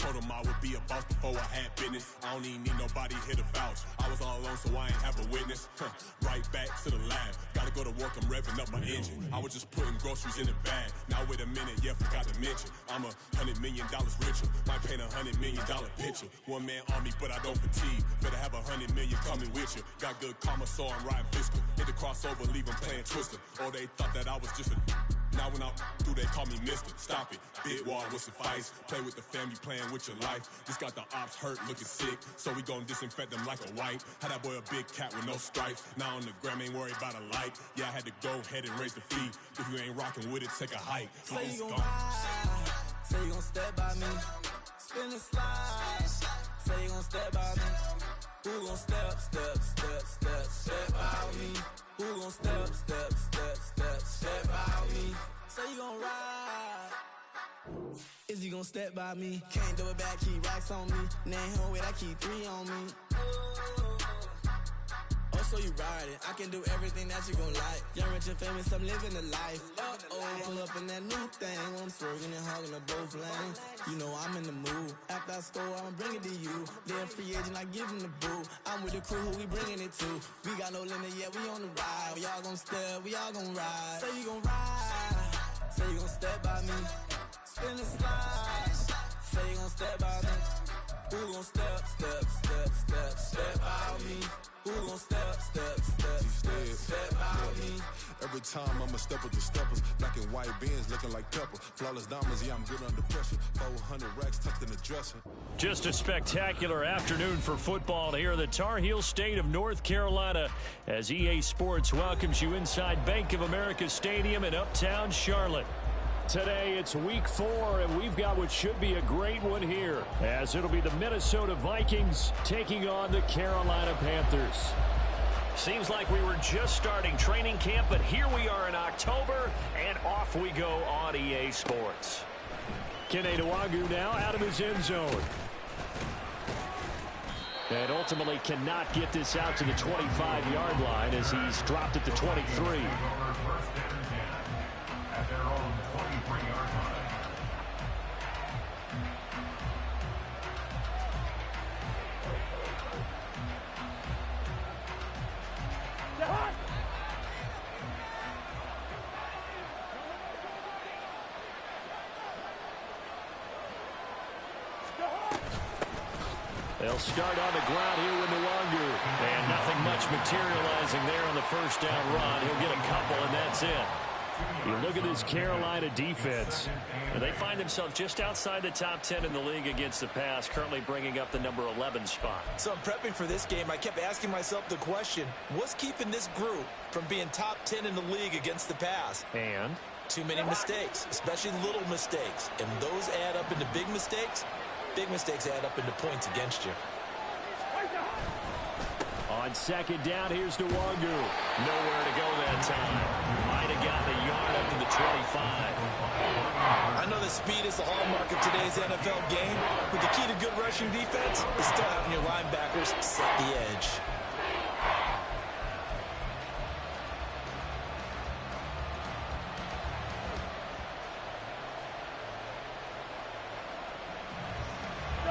Told him I would be a boss before I had business. I don't even need nobody here to vouch. I was all alone, so I ain't have a witness. Right back to the lab. Gotta go to work, I'm revving up my engine. I was just putting groceries in the bag. Now wait a minute, yeah, forgot to mention. I'm $100 million richer. Might paint $100 million picture. One man army, but I don't fatigue. Better have 100 million coming with you. Got good karma, so I'm riding fiscal. Hit the crossover, leave them playing Twister. Or they thought that I was just a... Now when I do, they call me mister. Stop it. Big wall will suffice. Play with the family, playing with your life. Just got the ops hurt, looking sick. So we gon' disinfect them like a wipe. Had that boy a big cat with no stripes. Now on the gram, ain't worried about a light. Yeah, I had to go ahead and raise the fee. If you ain't rocking with it, take a hike. Say you gon' ride. Say you gon' step by me. Spin the slide. Say you gon' step by me. Who gon' step by me? Who gon' step by me? Say you gon' ride. Is he gon' step by me? Can't do it back, keep racks on me. Name him with, I keep 3 on me. Oh, so you ride it. I can do everything that you gon' like. Young, rich, and famous, I'm living the life. Pull up in that new thing. When I'm swerving and hogging up both lanes. You know I'm in the mood. After I score, I'ma bring it to you. They're free agent, I give him the boo. I'm with the crew, who we bringing it to. We got no limit, yeah, we on the ride. We all gon' step, we all gon' ride. Say you gon' ride. Say you gon' step by me. Spin the slide. Say you gon' step by me. Who gon' step by me? Who gon' step by me? Every time I'ma step with the steppers. Black and white beans looking like pepper. Flawless diamonds, yeah, I'm good under pressure. 400 racks tucked in the dresser. Just a spectacular afternoon for football here in the Tar Heel state of North Carolina as EA Sports welcomes you inside Bank of America Stadium in uptown Charlotte. Today, it's week 4, and we've got what should be a great one here, as it'll be the Minnesota Vikings taking on the Carolina Panthers. Seems like we were just starting training camp, but here we are in October, and off we go on EA Sports. Kene Nwagu now out of his end zone. And ultimately cannot get this out to the 25-yard line as he's dropped at the 23. At their own 23-yard line. They'll start on the ground here with Nwagu. And nothing much materializing there on the first down run. He'll get a couple, and that's it. You look at this Carolina defense, and they find themselves just outside the top 10 in the league against the pass, currently bringing up the number 11 spot. So I'm prepping for this game. I kept asking myself the question, what's keeping this group from being top 10 in the league against the pass? And? Too many mistakes, especially little mistakes. And those add up into big mistakes. Big mistakes add up into points against you. On second down, here's Nwagu. Nowhere to go that time. Might have gotten a yard up to the 25. I know that speed is the hallmark of today's NFL game, but the key to good rushing defense is still having your linebackers set the edge.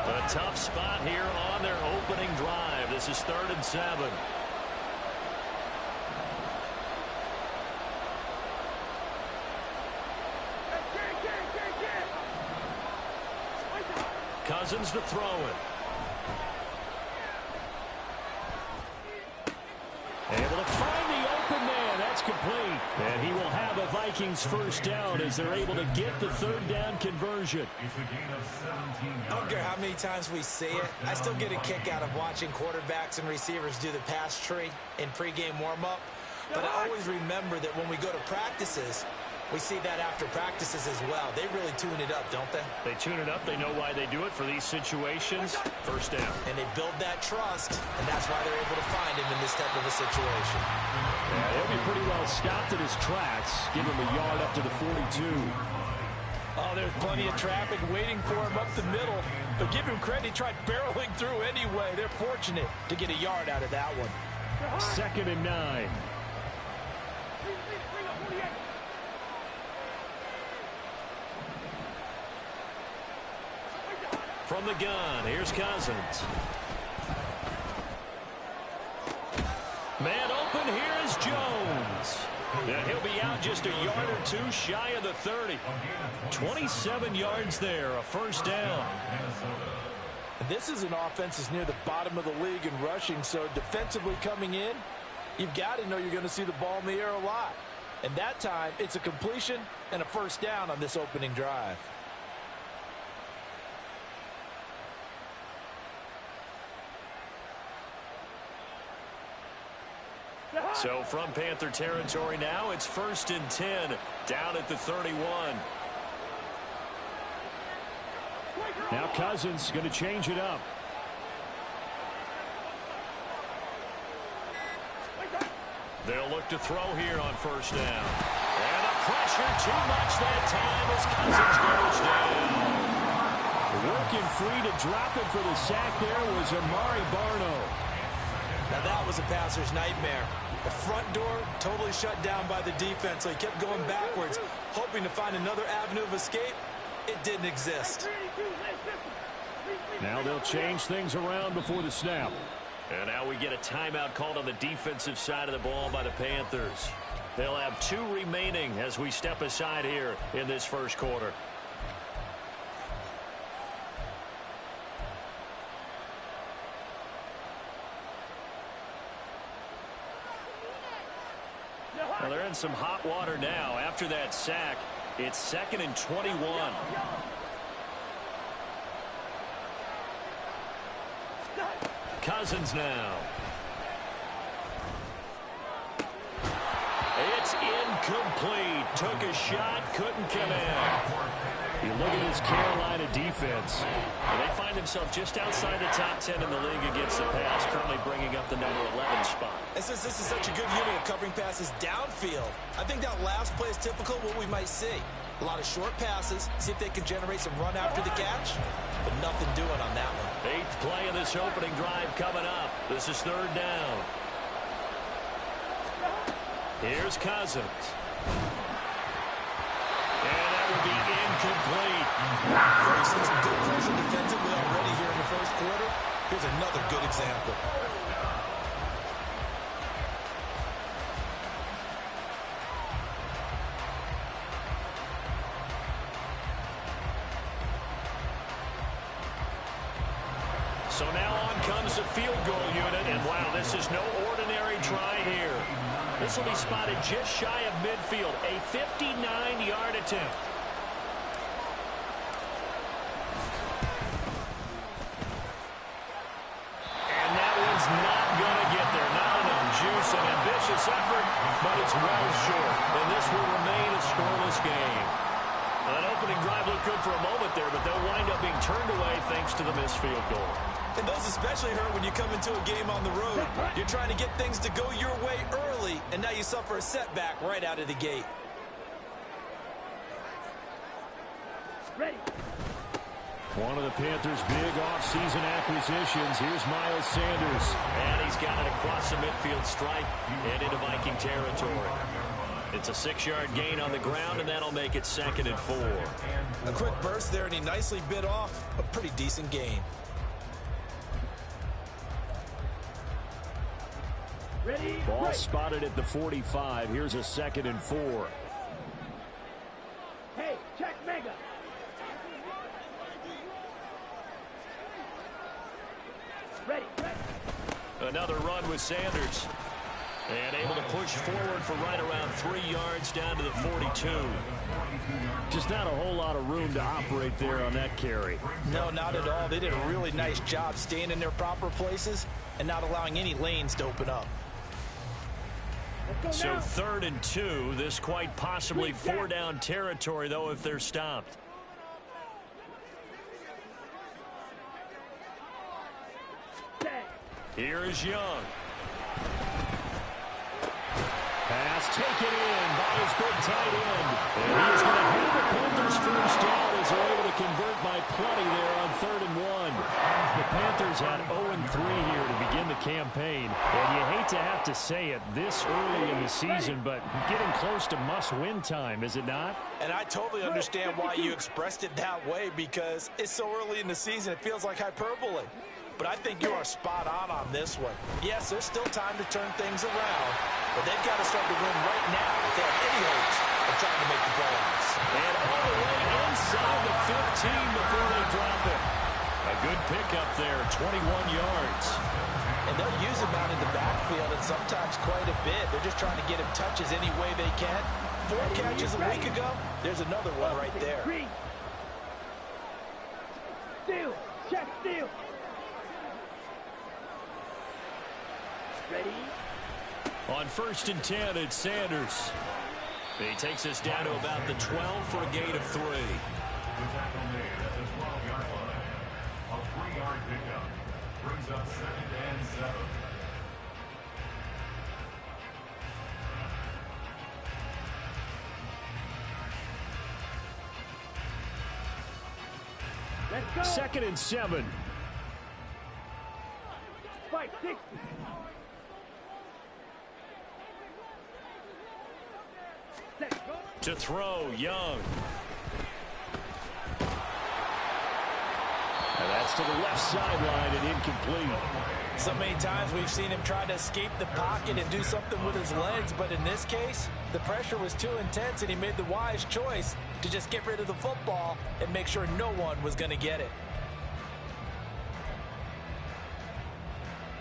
A tough spot here on their opening drive. This is 3rd and 7. Cousins to throw it. Able to find the open man. That's complete. And he will have a Vikings first down as they're able to get the 3rd down conversion. I don't care how many times we say it, I still get a kick out of watching quarterbacks and receivers do the pass tree in pregame warm-up. But I always remember that when we go to practices, we see that after practices as well. They really tune it up, don't they? They tune it up. They know why they do it for these situations. First down. And they build that trust, and that's why they're able to find him in this type of a situation. Yeah, he'll be pretty well stopped in his tracks. Give him a yard up to the 42. Oh, there's plenty of traffic waiting for him up the middle. But give him credit, he tried barreling through anyway. They're fortunate to get a yard out of that one. 2nd and 9. from the gun. Here's Cousins. Man open, here is Jones. And he'll be out just a yard or two shy of the 30. 27 yards there, a first down. This is an offense that's near the bottom of the league in rushing, so defensively coming in, you've got to know you're going to see the ball in the air a lot. And that time, it's a completion and a first down on this opening drive. So from Panther territory now, it's 1st and 10, down at the 31. Now Cousins going to change it up. They'll look to throw here on first down. And the pressure too much that time as Cousins goes down. Working free to drop it for the sack there was Amari Barno. Now that was a passer's nightmare. The front door totally shut down by the defense, so he kept going backwards, hoping to find another avenue of escape. It didn't exist. Now they'll change things around before the snap. And now we get a timeout called on the defensive side of the ball by the Panthers. They'll have 2 remaining as we step aside here in this first quarter. Well, they're in some hot water now. After that sack, it's 2nd and 21. Cousins now. It's incomplete. Took a shot, couldn't come in. You look at this Carolina defense. And they find themselves just outside the top 10 in the league against the pass, currently bringing up the number 11 spot. And since this is such a good unit of covering passes downfield, I think that last play is typical of what we might see. A lot of short passes, see if they can generate some run after the catch, but nothing doing on that one. 8th play of this opening drive coming up. This is 3rd down. Here's Cousins. And that would be incomplete. We've seen some good pressure defensively already here in the first quarter. Here's another good example. So now on comes the field goal unit, and wow, this is no ordinary try here. This will be spotted just shy of midfield, a 59-yard attempt. And that one's not going to get there. Not enough juice, an ambitious effort, but it's well short. And this will remain a scoreless game. That opening drive looked good for a moment there, but they'll wind up being turned away thanks to the missed field goal. And those especially hurt when you come into a game on the road. You're trying to get things to go your way early, and now you suffer a setback right out of the gate. Ready. One of the Panthers' big offseason acquisitions. Here's Miles Sanders. And he's got it across the midfield stripe and into Viking territory. It's a 6-yard gain on the ground, and that'll make it 2nd and 4. A quick burst there, and he nicely bit off a pretty decent gain. Ready? Ball spotted at the 45. Here's a 2nd and 4. Hey, check mega. Ready. Another run with Sanders. And able to push forward for right around 3 yards down to the 42. Just not a whole lot of room to operate there on that carry. No, not at all. They did a really nice job staying in their proper places and not allowing any lanes to open up. So 3rd and 2. This quite possibly 4-down territory, though, if they're stopped. Here is Young. Pass taken in by his big tight end. And he's going to have the Panthers first down as they're able to convert by plenty there on 3rd and 1. The Panthers had 0-3 here to begin the campaign. And you hate to have to say it this early in the season, but getting close to must-win time, is it not? And I totally understand why you expressed it that way, because it's so early in the season, it feels like hyperbole. But I think you are spot on this one. Yes, there's still time to turn things around, but they've got to start to win right now if they have any hopes of trying to make the playoffs. And all the way inside the 15 before they drop it. A good pickup there, 21 yards. And they'll use him out in the backfield, and sometimes quite a bit. They're just trying to get him touches any way they can. 4 catches a week ago. There's another one right there. Steal. Check steal. Ready? On 1st and 10, it's Sanders. He takes us down to about the 12 for a gain of 3. The tackle made at the 12-yard line. A 3-yard pickup brings up 2nd and 7. Let's go. 2nd and 7. 560. Let's go. To throw, Young. And that's to the left sideline and incomplete. So many times we've seen him try to escape the pocket and do something with his legs, but in this case, the pressure was too intense and he made the wise choice to just get rid of the football and make sure no one was going to get it.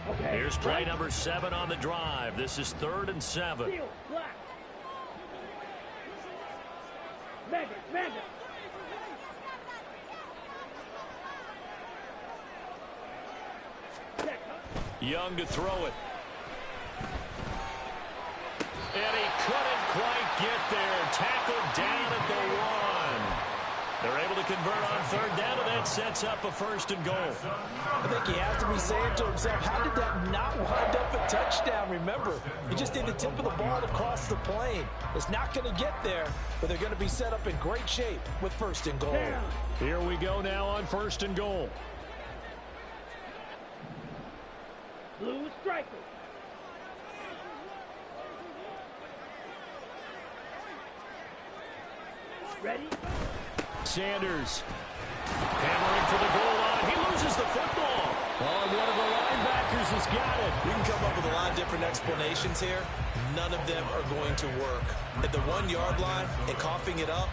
Okay. Here's play number 7 on the drive. This is 3rd and 7. Steal. Black. Mega. Young to throw it. And he couldn't quite get there. Tackled down at the 1. They're able to convert on 3rd down, and that sets up a 1st and goal. I think he has to be saying to himself, how did that not wind up a touchdown? Remember, he just did the tip of the ball across the plane. It's not going to get there, but they're going to be set up in great shape with 1st and goal. Here we go now on 1st and goal. Blue striker. Ready? Sanders hammering for the goal line. He loses the football. Oh, one of the linebackers has got it. We can come up with a lot of different explanations here. None of them are going to work. At the 1-yard line and coughing it up,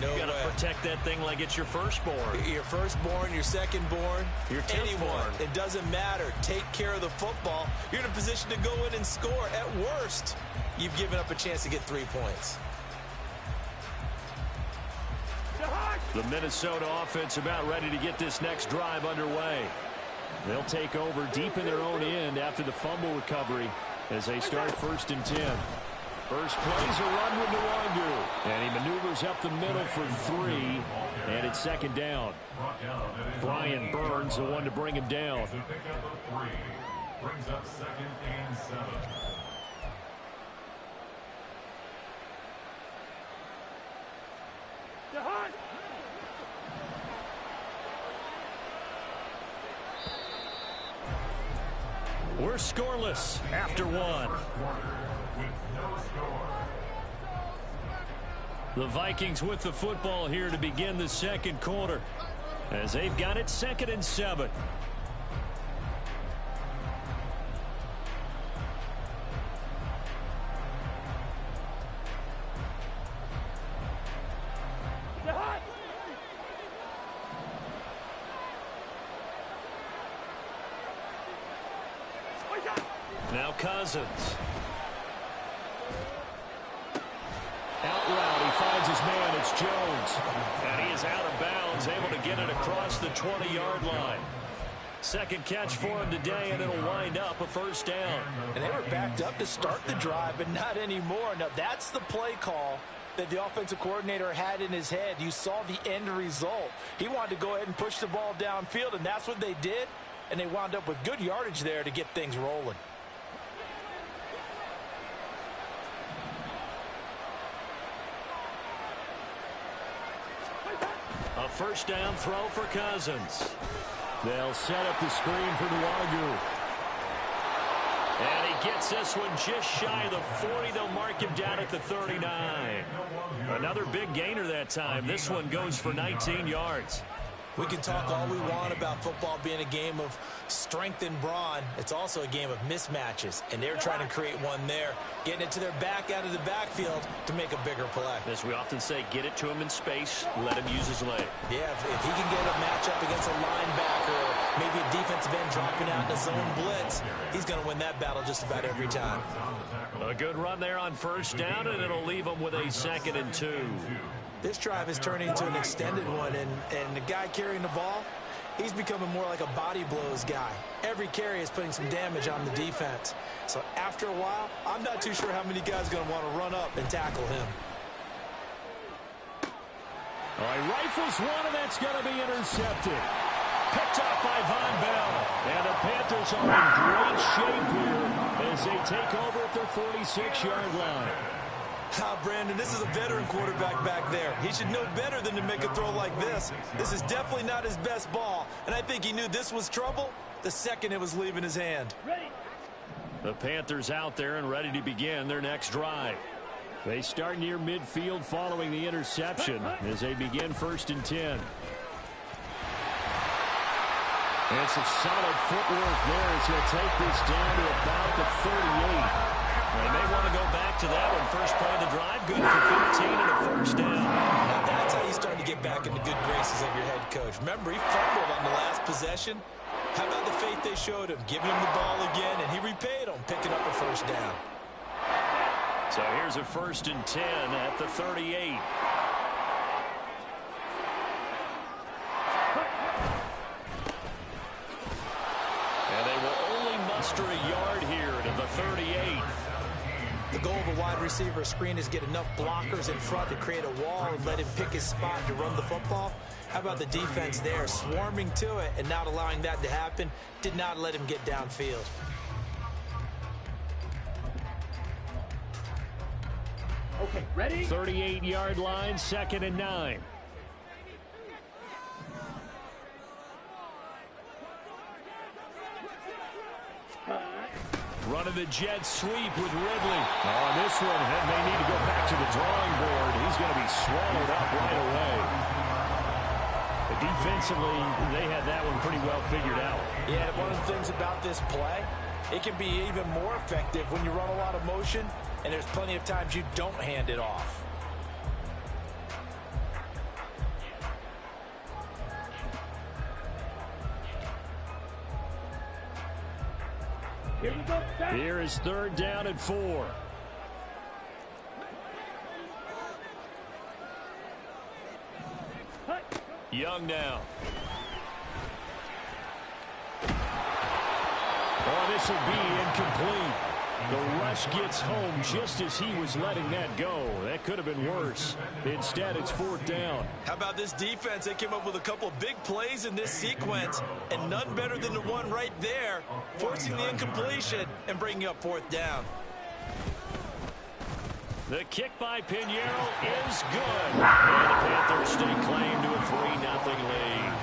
no way. You got to protect that thing like it's your firstborn. Your firstborn, your secondborn, your anyone. It doesn't matter. Take care of the football. You're in a position to go in and score. At worst, you've given up a chance to get 3 points. The Minnesota offense about ready to get this next drive underway. They'll take over deep in their own end after the fumble recovery as they start 1st and 10. First play's a run with Nwangu, and he maneuvers up the middle for 3, and it's 2nd down. Brian Burns, the one to bring him down. The pickup of 3 brings up 2nd and 7. We're scoreless after 1. With no score. The Vikings with the football here to begin the 2nd quarter as they've got it 2nd and 7. Now Cousins. Out route, he finds his man. It's Jones. And he is out of bounds, able to get it across the 20-yard line. 2nd catch for him today, and it'll wind up a 1st down. And they were backed up to start the drive, but not anymore. Now, that's the play call that the offensive coordinator had in his head. You saw the end result. He wanted to go ahead and push the ball downfield, and that's what they did. And they wound up with good yardage there to get things rolling. A 1st down throw for Cousins. They'll set up the screen for Nuagu. And he gets this one just shy of the 40. They'll mark him down at the 39. Another big gainer that time. This one goes for 19 yards. We can talk all we want about football being a game of strength and brawn. It's also a game of mismatches, and they're trying to create one there, getting it to their back out of the backfield to make a bigger play. As we often say, get it to him in space, let him use his leg. Yeah, if he can get a matchup against a linebacker or maybe a defensive end dropping out in a zone blitz, he's going to win that battle just about every time. A good run there on first down, and it'll leave him with a 2nd and 2. This drive is turning into an extended one, and the guy carrying the ball, he's becoming more like a body blows guy. Every carry is putting some damage on the defense. So after a while, I'm not too sure how many guys are going to want to run up and tackle him. All right, rifles one, and that's going to be intercepted. Picked up by Von Bell. And the Panthers are in great shape here as they take over at their 46-yard line. Brandon, this is a veteran quarterback back there. He should know better than to make a throw like this. This is definitely not his best ball, and I think he knew this was trouble the second it was leaving his hand. Ready. The Panthers out there and ready to begin their next drive. They start near midfield following the interception as they begin 1st and 10. And some solid footwork there as he'll take this down to about the 38. They may want to go back to that one. First play of the drive, good for 15 and a 1st down. Now that's how you start to get back in the good graces of your head coach. Remember, he fumbled on the last possession. How about the faith they showed him, giving him the ball again, and he repaid them, picking up a 1st down. So here's a 1st and 10 at the 38. And they will only muster a yard here to the 38. The goal of a wide receiver screen is get enough blockers in front to create a wall and let him pick his spot to run the football. How about the defense there, swarming to it and not allowing that to happen? Did not let him get downfield. Okay, ready? 38-yard line, 2nd and 9. Running the jet sweep with Ridley. On this one, and they need to go back to the drawing board. He's going to be swallowed up right away. But defensively, they had that one pretty well figured out. Yeah, one of the things about this play, it can be even more effective when you run a lot of motion, and there's plenty of times you don't hand it off. Here we go. Set. Here is 3rd down and 4. Hut. Young now. Oh, this will be incomplete. The rush gets home just as he was letting that go. That could have been worse. Instead, it's 4th down. How about this defense? They came up with a couple of big plays in this sequence, and none better than the one right there, forcing the incompletion and bringing up 4th down. The kick by Pinheiro is good. And the Panthers stay claim to a 3-0 lead.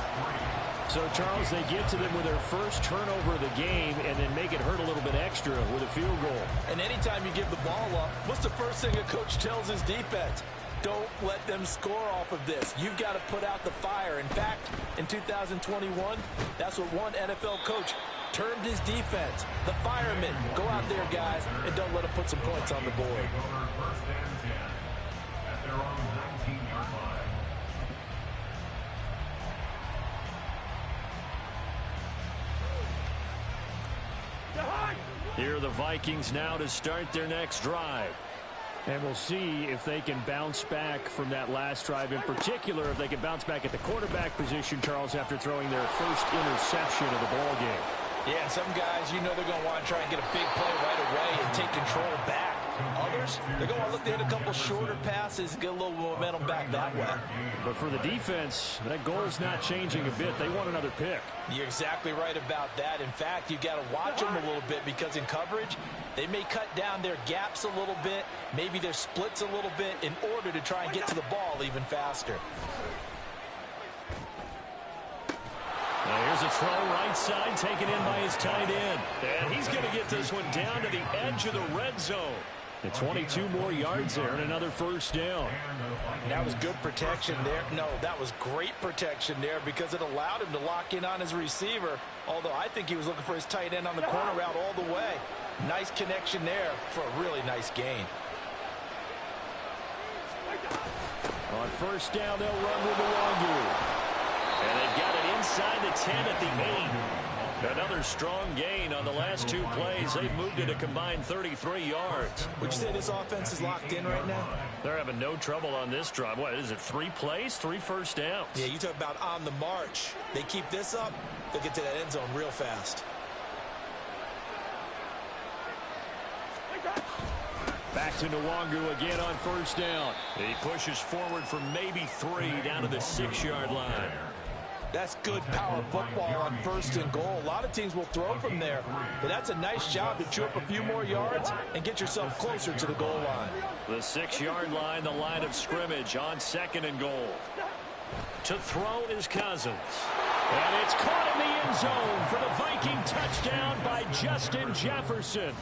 So, Charles, they get to them with their first turnover of the game and then make it hurt a little bit extra with a field goal. And anytime you give the ball up, what's the first thing a coach tells his defense? Don't let them score off of this. You've got to put out the fire. In fact, in 2021, that's what one NFL coach termed his defense. The firemen. Go out there, guys, and don't let them put some points on the board. 1st and 10 at their own 19-yard line. Here are the Vikings now to start their next drive. And we'll see if they can bounce back from that last drive, in particular if they can bounce back at the quarterback position, Charles, after throwing their first interception of the ball game. Yeah, and some guys, you know they're going to want to try and get a big play right away and take control back. Others, they're going to look to hit a couple shorter passes, get a little momentum back that way. But for the defense, that goal's not changing a bit. They want another pick. You're exactly right about that. In fact, you've got to watch them a little bit because in coverage, they may cut down their gaps a little bit, maybe their splits a little bit in order to try and get to the ball even faster. Here's a throw right side, taken in by his tight end. And he's going to get this one down to the edge of the red zone. And 22 more yards there and another first down. That was good protection there. No, that was great protection there because it allowed him to lock in on his receiver. Although I think he was looking for his tight end on the corner route all the way. Nice connection there for a really nice gain. On first down, they'll run with Nwangu. And they've got it inside the 10 at the 8. Another strong gain on the last two plays. They've moved it a combined 33 yards. Would you say this offense is locked in right now? They're having no trouble on this drive. What is it, 3 plays, 3 first downs? Yeah, you talk about on the march. They keep this up, they'll get to that end zone real fast. Back to Nwangu again on first down. He pushes forward for maybe 3 down to the 6-yard line. That's good power football on first and goal. A lot of teams will throw from there, but that's a nice job to chew up a few more yards and get yourself closer to the goal line. The 6-yard line, the line of scrimmage on second and goal. To throw is Cousins. And it's caught in the end zone for the Viking touchdown by Justin Jefferson.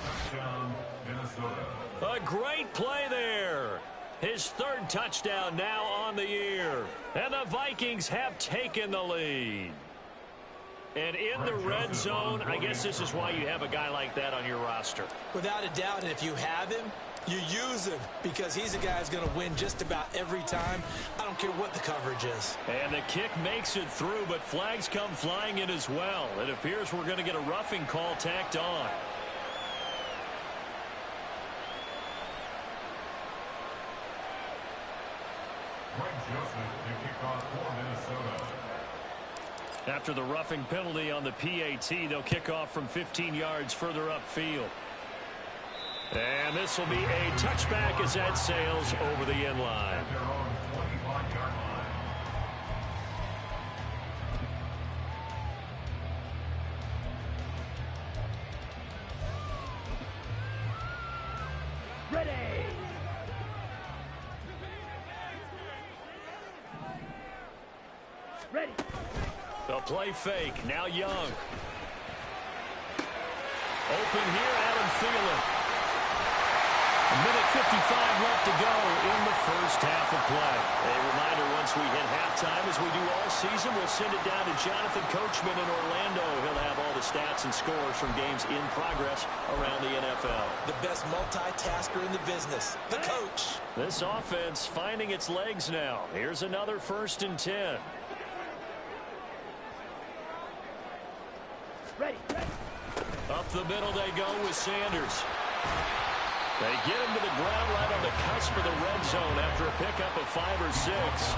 A great play there. His 3rd touchdown now on the year. And the Vikings have taken the lead. And in the red zone, I guess this is why you have a guy like that on your roster. Without a doubt, and if you have him, you use him because he's a guy who's going to win just about every time. I don't care what the coverage is. And the kick makes it through, but flags come flying in as well. It appears we're going to get a roughing call tacked on. After the roughing penalty on the PAT, they'll kick off from 15 yards further upfield. And this will be a touchback as that sails over the end line. Ready. Ready. The play fake. Now Young. Open here, Adam Thielen. A minute 55 left to go in the first half of play. A reminder, once we hit halftime, as we do all season, we'll send it down to Jonathan Coachman in Orlando. He'll have all the stats and scores from games in progress around the NFL. The best multitasker in the business, the coach. This offense finding its legs now. Here's another 1st and 10. Ready. Up the middle they go with Sanders. They get him to the ground right on the cusp of the red zone after a pickup of 5 or 6.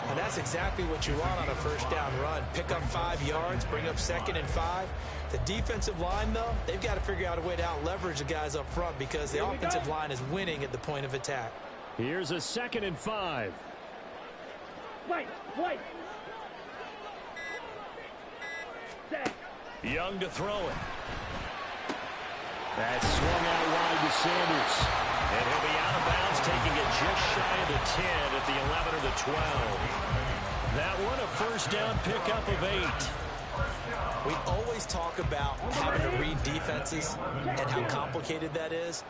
And that's exactly what you want on a first down run. Pick up 5 yards, bring up 2nd and 5. The defensive line, though, they've got to figure out a way to out-leverage the guys up front because the offensive line is winning at the point of attack. Here's a 2nd and 5. Wait. Set. Young to throw it. That's swung out wide to Sanders. And he'll be out of bounds, taking it just shy of the 10 at the 11 or the 12. That one a first down pickup of 8. We always talk about having to read defenses and how complicated that is.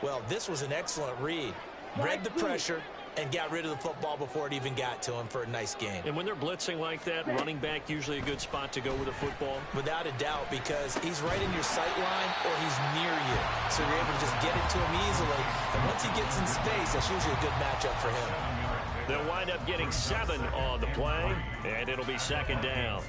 Well, this was an excellent read. Read the pressure and got rid of the football before it even got to him for a nice gain. And when they're blitzing like that, running back usually a good spot to go with a football? Without a doubt, because he's right in your sight line or he's near you. So you're able to just get it to him easily. And once he gets in space, that's usually a good matchup for him. They'll wind up getting 7 on the play, and it'll be 2nd down.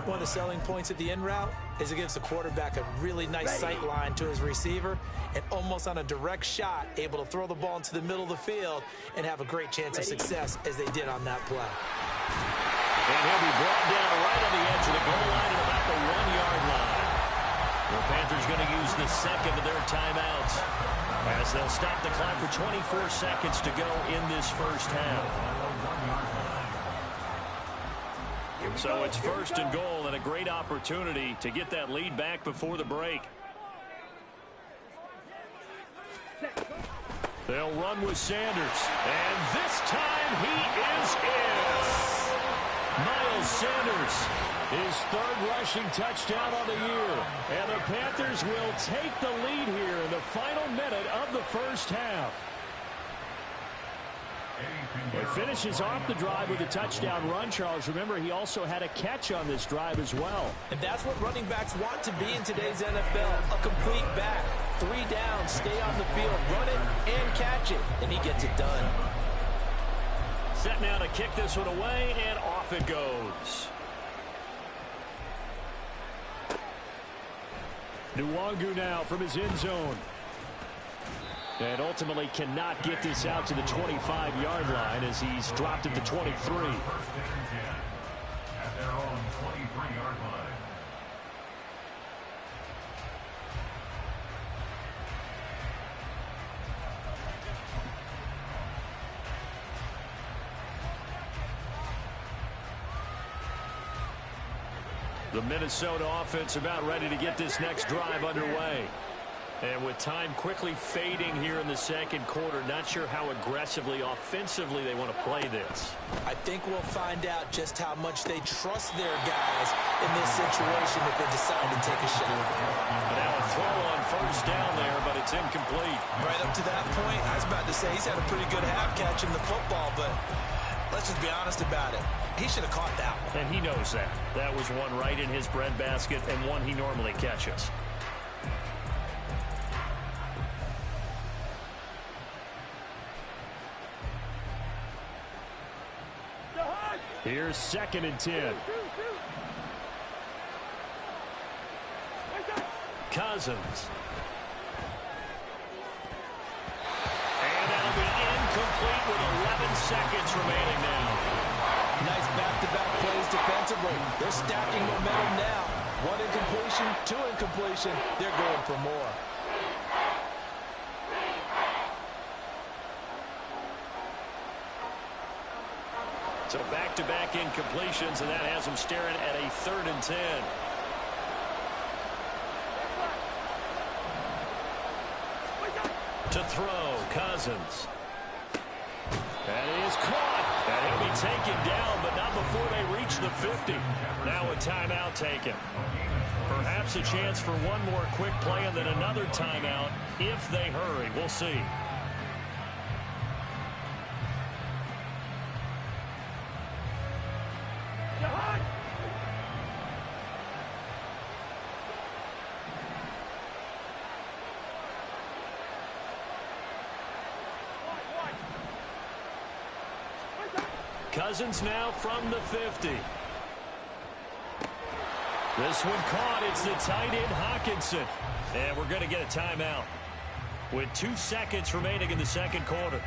One of the selling points at the end route is it gives the quarterback a really nice sight line to his receiver and almost on a direct shot able to throw the ball into the middle of the field and have a great chance of success as they did on that play. And he'll be brought down right on the edge of the goal line at about the 1-yard line. The Panthers going to use the 2nd of their timeouts as they'll stop the clock with 24 seconds to go in this first half. So it's 1st and goal and a great opportunity to get that lead back before the break. They'll run with Sanders, and this time he is in. Miles Sanders, his third rushing touchdown on the year. And the Panthers will take the lead here in the final minute of the first half. He finishes off the drive with a touchdown run, Charles. Remember, he also had a catch on this drive as well. And that's what running backs want to be in today's NFL, a complete back. 3 downs, stay on the field, run it, and catch it, and he gets it done. Set now to kick this one away, and off it goes. Nwangu now from his end zone. And ultimately cannot get this out to the 25-yard line as he's dropped at the 23. First and 10 at their own 23-yard line. The Minnesota offense about ready to get this next drive underway. And with time quickly fading here in the second quarter, not sure how aggressively, offensively they want to play this. I think we'll find out just how much they trust their guys in this situation if they decide to take a shot. Now a throw on first down there, but it's incomplete. Right up to that point, I was about to say he's had a pretty good half catching the football, but let's just be honest about it. He should have caught that one. And he knows that. That was one right in his breadbasket and one he normally catches. Here's 2nd and 10. Cousins. And that'll be incomplete with 11 seconds remaining now. Nice back-to-back plays defensively. They're stacking momentum now. 1 incompletion, 2 incompletion. They're going for more. So back-to-back incompletions, and that has them staring at a 3rd and 10. To throw, Cousins. And he is caught. And he'll be taken down, but not before they reach the 50. Now a timeout taken. Perhaps a chance for one more quick play and then another timeout if they hurry. We'll see. Cousins now from the 50. This one caught. It's the tight end Hawkinson. And we're going to get a timeout with 2 seconds remaining in the second quarter.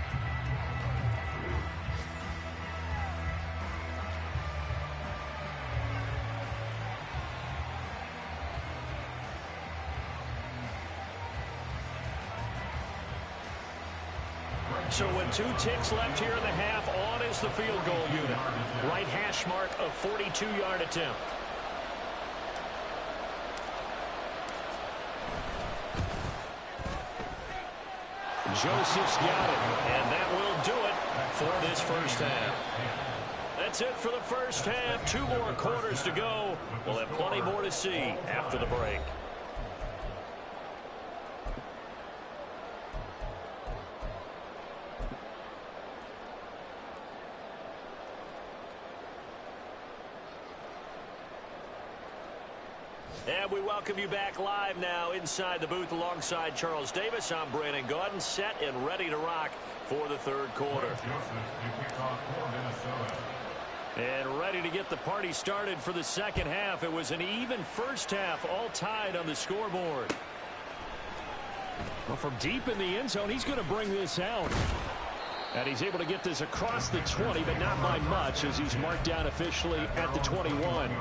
So with 2 ticks left here in the half, on is the field goal unit. Right hash mark, a 42-yard attempt. Joseph's got it, and that will do it for this first half. That's it for the first half. 2 more quarters to go. We'll have plenty more to see after the break. And we welcome you back live now inside the booth alongside Charles Davis. I'm Brandon Gaudin, set and ready to rock for the third quarter. And ready to get the party started for the second half. It was an even first half, all tied on the scoreboard. Well, from deep in the end zone, he's going to bring this out. And he's able to get this across the 20, but not by much as he's marked down officially at the 21.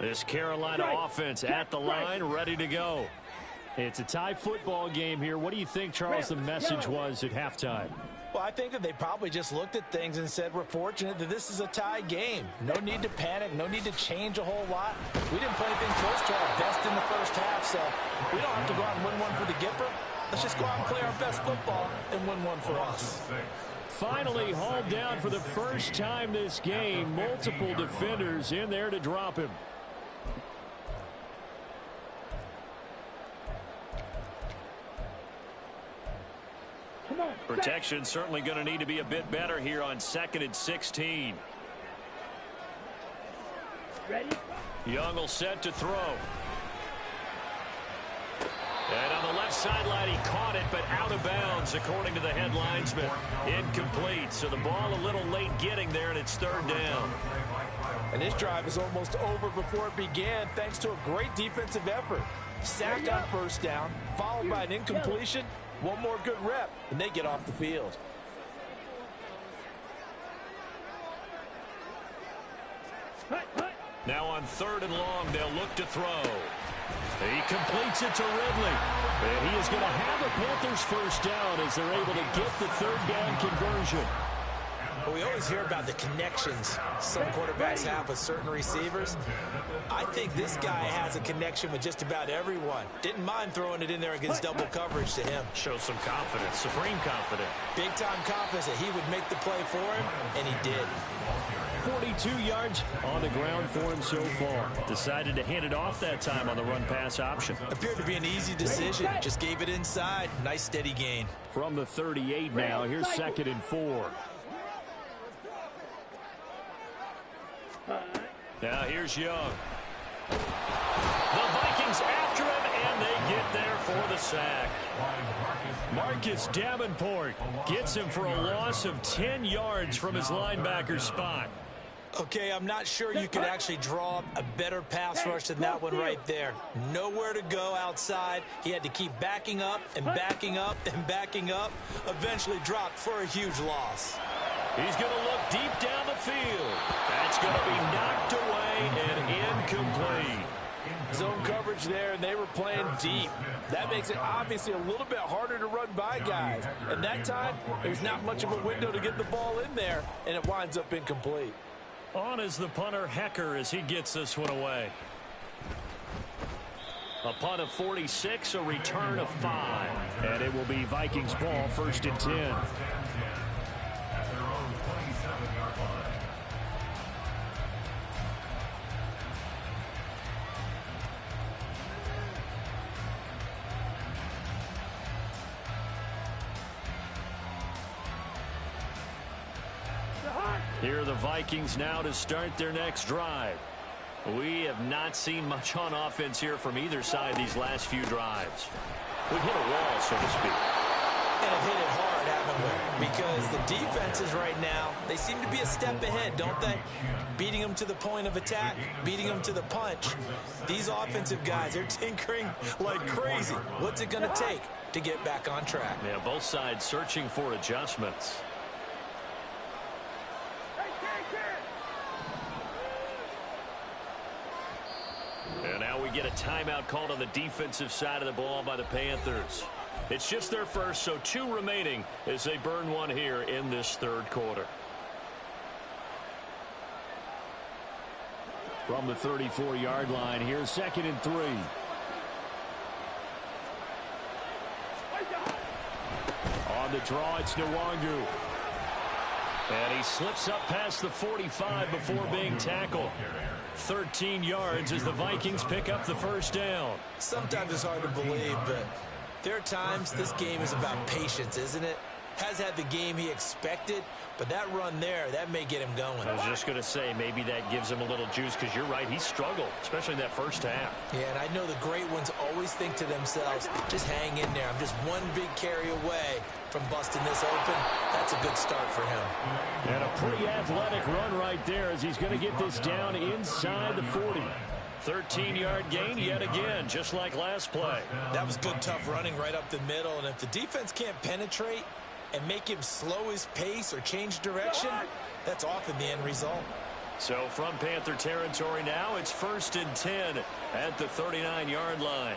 This Carolina offense at the line, ready to go. It's a tie football game here. What do you think, Charles, the message was at halftime? Well, I think that they probably just looked at things and said, we're fortunate that this is a tie game. No need to panic, no need to change a whole lot. We didn't play anything close to our best in the first half, so we don't have to go out and win one for the Gipper. Let's just go out and play our best football and win one for us. Finally hauled down for the first time this game. Multiple defenders in there to drop him. Protection certainly going to need to be a bit better here on 2nd and 16. Ready? Young will set to throw. And on the left sideline, he caught it, but out of bounds, according to the head linesman. Incomplete, so the ball a little late getting there, and it's 3rd down. And this drive is almost over before it began, thanks to a great defensive effort. Sack on 1st down, followed by an incompletion. One more good rep, and they get off the field. Now on 3rd and long, they'll look to throw. He completes it to Ridley. And he is going to have a Panthers 1st down as they're able to get the 3rd down conversion. Well, we always hear about the connections some quarterbacks have with certain receivers. I think this guy has a connection with just about everyone. Didn't mind throwing it in there against double coverage to him. Shows some confidence, supreme confidence. Big-time confidence that he would make the play for him, and he did. 42 yards on the ground for him so far. Decided to hand it off that time on the run-pass option. Appeared to be an easy decision. Just gave it inside. Nice steady gain. From the 38 now, here's 2nd and 4. Now here's Young. The Vikings after him, and they get there for the sack. Marcus Davenport gets him for a loss of 10 yards from his linebacker spot. Okay, I'm not sure you could actually draw a better pass rush than that one right there. Nowhere to go outside. He had to keep backing up and backing up and backing up. Eventually dropped for a huge loss. He's going to look deep down the field. That's going to be knocked away and incomplete. Zone coverage there, and they were playing deep. That makes it obviously a little bit harder to run by guys. And that time, there's not much of a window to get the ball in there, and it winds up incomplete. On is the punter, Hecker, as he gets this one away. A punt of 46, a return of 5. And it will be Vikings ball, 1st and 10. Here are the Vikings now to start their next drive. We have not seen much on offense here from either side these last few drives. We've hit a wall, so to speak. And have hit it hard, haven't we? Because the defenses right now, they seem to be a step ahead, don't they? Beating them to the point of attack, beating them to the punch. These offensive guys, they're tinkering like crazy. What's it going to take to get back on track? Yeah, both sides searching for adjustments. And now we get a timeout called on the defensive side of the ball by the Panthers. It's just their first, so 2 remaining as they burn one here in this 3rd quarter. From the 34-yard line, here's 2nd and 3. On the draw, it's Nwangu. And he slips up past the 45 before being tackled. 13 yards as the Vikings pick up the 1st down. Sometimes it's hard to believe, but there are times this game is about patience, isn't it? Has had the game he expected, but that run there, that may get him going. I was just going to say, maybe that gives him a little juice, because you're right, he struggled, especially in that first half. Yeah, and I know the great ones always think to themselves, just hang in there. I'm just one big carry away from busting this open. That's a good start for him. And a pretty athletic run right there as he's going to get this down inside the 40. 13-yard gain yet again, just like last play. That was good, tough running right up the middle, and if the defense can't penetrate and make him slow his pace or change direction, that's often the end result. So from Panther territory now, it's 1st and 10 at the 39-yard line.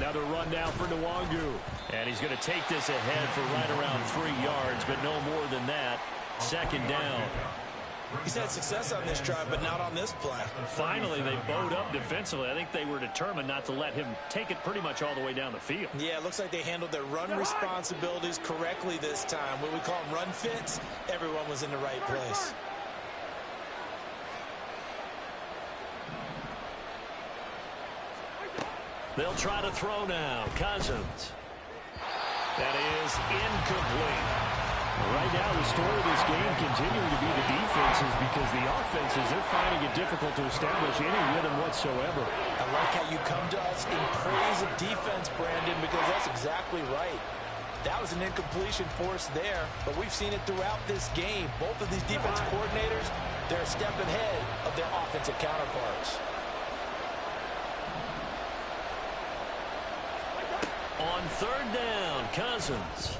Another run now for Nwangu. And he's going to take this ahead for right around 3 yards, but no more than that. Second down. He's had success on this drive, but not on this play. Finally, they bowed up defensively. I think they were determined not to let him take it pretty much all the way down the field. Yeah, it looks like they handled their run responsibilities correctly this time. What we call them run fits, everyone was in the right place. They'll try to throw now. Cousins. That is incomplete. Right now, the story of this game continuing to be the defenses, because the offenses, they're finding it difficult to establish any rhythm whatsoever. I like how you come to us in praise of defense, Brandon, because that's exactly right. That was an incompletion force there, but we've seen it throughout this game. Both of these defense coordinators, they're a step ahead of their offensive counterparts. On third down, Cousins.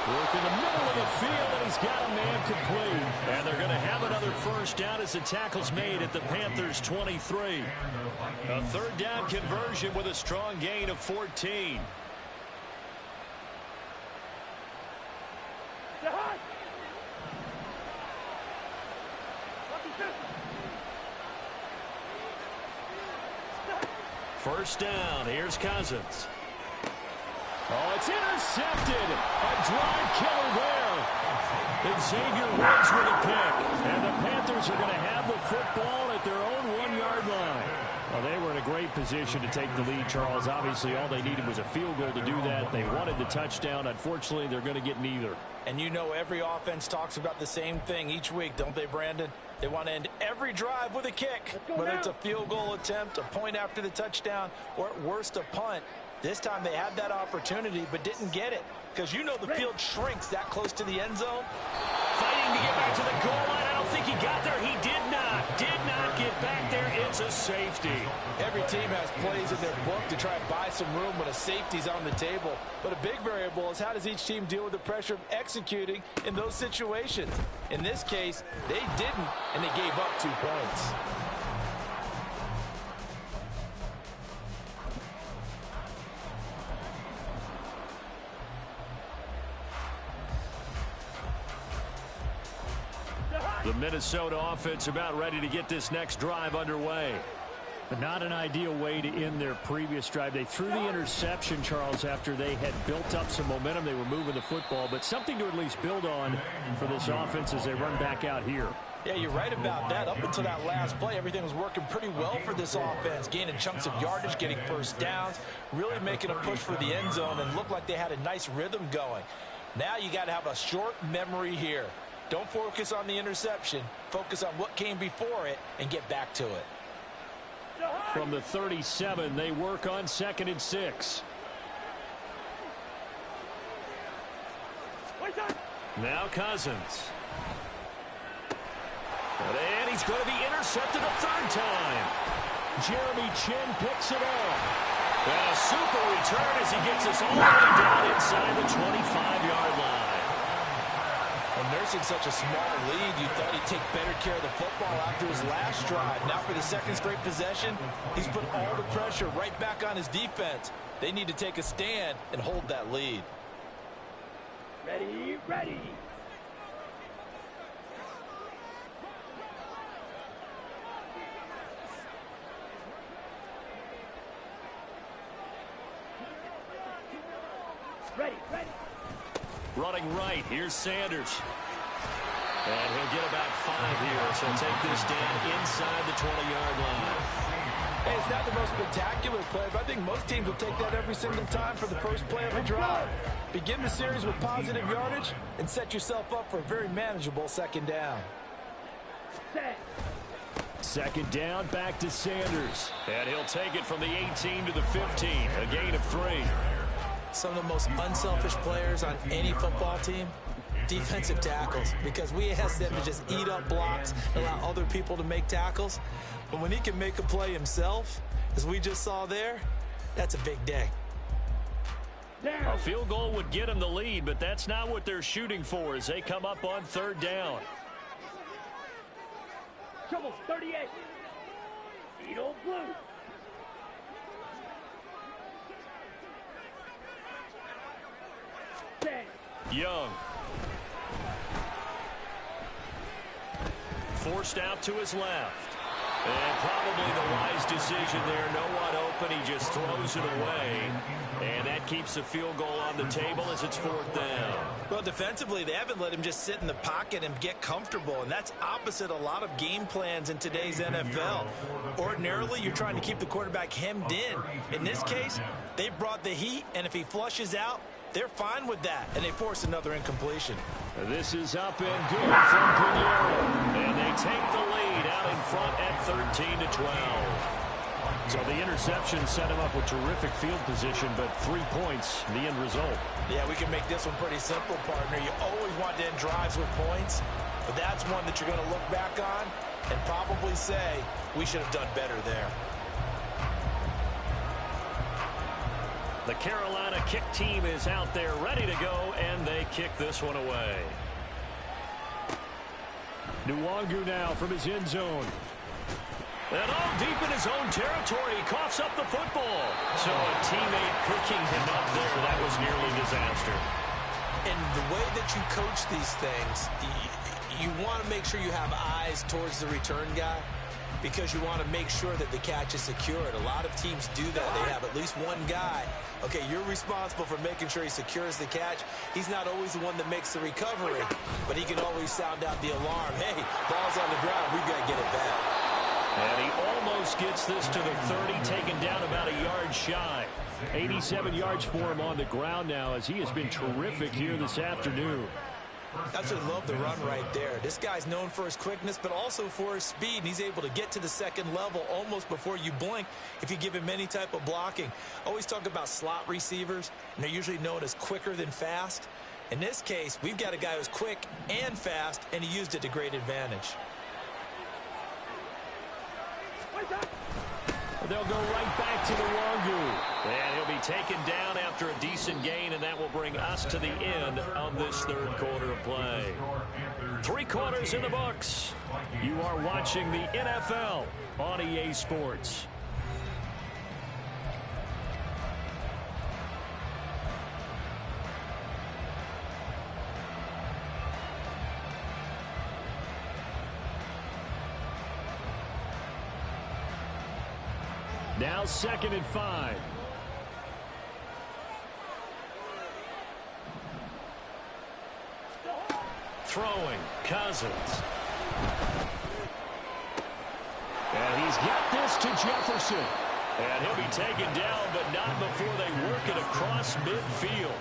Work in the middle of the field, and he's got a man complete. And they're going to have another first down as the tackle's made at the Panthers' 23. A third down conversion with a strong gain of 14. First down, here's Cousins. Oh, it's intercepted. A drive killer there. And Xavier Woods with a pick. And the Panthers are going to have the football at their own 1-yard line. Well, they were in a great position to take the lead, Charles. Obviously, all they needed was a field goal to do that. They wanted the touchdown. Unfortunately, they're going to get neither. And you know every offense talks about the same thing each week, don't they, Brandon? They want to end every drive with a kick. Whether it's a field goal attempt, a point after the touchdown, or at worst, a punt. This time they had that opportunity but didn't get it, because you know the field shrinks that close to the end zone. Fighting to get back to the goal line. I don't think he got there. He did not get back there. It's a safety. Every team has plays in their book to try and buy some room when a safety's on the table. But a big variable is how does each team deal with the pressure of executing in those situations. In this case, they didn't, and they gave up 2 points. The Minnesota offense about ready to get this next drive underway. But not an ideal way to end their previous drive. They threw the interception, Charles, after they had built up some momentum. They were moving the football, but something to at least build on for this offense as they run back out here. Yeah, you're right about that. Up until that last play, everything was working pretty well for this offense. Gaining chunks of yardage, getting first downs, really making a push for the end zone, and looked like they had a nice rhythm going. Now you got to have a short memory here. Don't focus on the interception. Focus on what came before it and get back to it. From the 37, they work on 2nd and 6. Now Cousins. And he's going to be intercepted a third time. Jeremy Chin picks it up. And a super return as he gets us all the way down inside the 25-yard line. Well, nursing such a small lead, you thought he'd take better care of the football after his last drive. Now for the second straight possession, he's put all the pressure right back on his defense. They need to take a stand and hold that lead. Ready, ready. Ready, ready. Running right, here's Sanders. And he'll get about 5 here, so take this down inside the 20-yard line. Hey, it's not the most spectacular play, but I think most teams will take that every single time for the first play of a drive. Begin the series with positive yardage and set yourself up for a very manageable second down. Second down, back to Sanders. And he'll take it from the 18 to the 15, a gain of 3. Some of the most unselfish players on any football team, defensive tackles, because we ask them to just eat up blocks, allow other people to make tackles. But when he can make a play himself, as we just saw there, that's a big day. A field goal would get him the lead, but that's not what they're shooting for as they come up on third down. Trouble 38. Eagle blue. Young. Forced out to his left. And probably the wise decision there. No one open. He just throws it away. And that keeps the field goal on the table as it's 4th down. Well, defensively, they haven't let him just sit in the pocket and get comfortable. And that's opposite a lot of game plans in today's NFL. Ordinarily, you're trying to keep the quarterback hemmed in. In this case, they brought the heat. And if he flushes out, they're fine with that. And they force another incompletion. This is up and good from Pinheiro. And they take the lead out in front at 13-12. So the interception set him up with terrific field position, but 3 points, the end result. Yeah, we can make this one pretty simple, partner. You always want to end drives with points, but that's one that you're going to look back on and probably say, we should have done better there. The Carolina kick team is out there ready to go, and they kick this one away. Nwangu now from his end zone. And deep in his own territory, he coughs up the football. So a teammate picking him up there, that was nearly disaster. And the way that you coach these things, you want to make sure you have eyes towards the return guy, because you want to make sure that the catch is secured. A lot of teams do that. They have at least one guy. Okay, you're responsible for making sure he secures the catch. He's not always the one that makes the recovery, but he can always sound out the alarm. Hey, ball's on the ground. We've got to get it back. And he almost gets this to the 30, taken down about a yard shy. 87 yards for him on the ground now, as he has been terrific here this afternoon. That's what I love the run right there. This guy's known for his quickness, but also for his speed. And he's able to get to the second level almost before you blink if you give him any type of blocking. Always talk about slot receivers, and they're usually known as quicker than fast. In this case, we've got a guy who's quick and fast, and he used it to great advantage. They'll go right back to the Nwangu. And he'll be taken down after a decent gain, and that will bring us to the end of this third quarter of play. 3 quarters in the books. You are watching the NFL on EA Sports. Now 2nd and 5. Throwing, Cousins. And he's got this to Jefferson. And he'll be taken down, but not before they work it across midfield.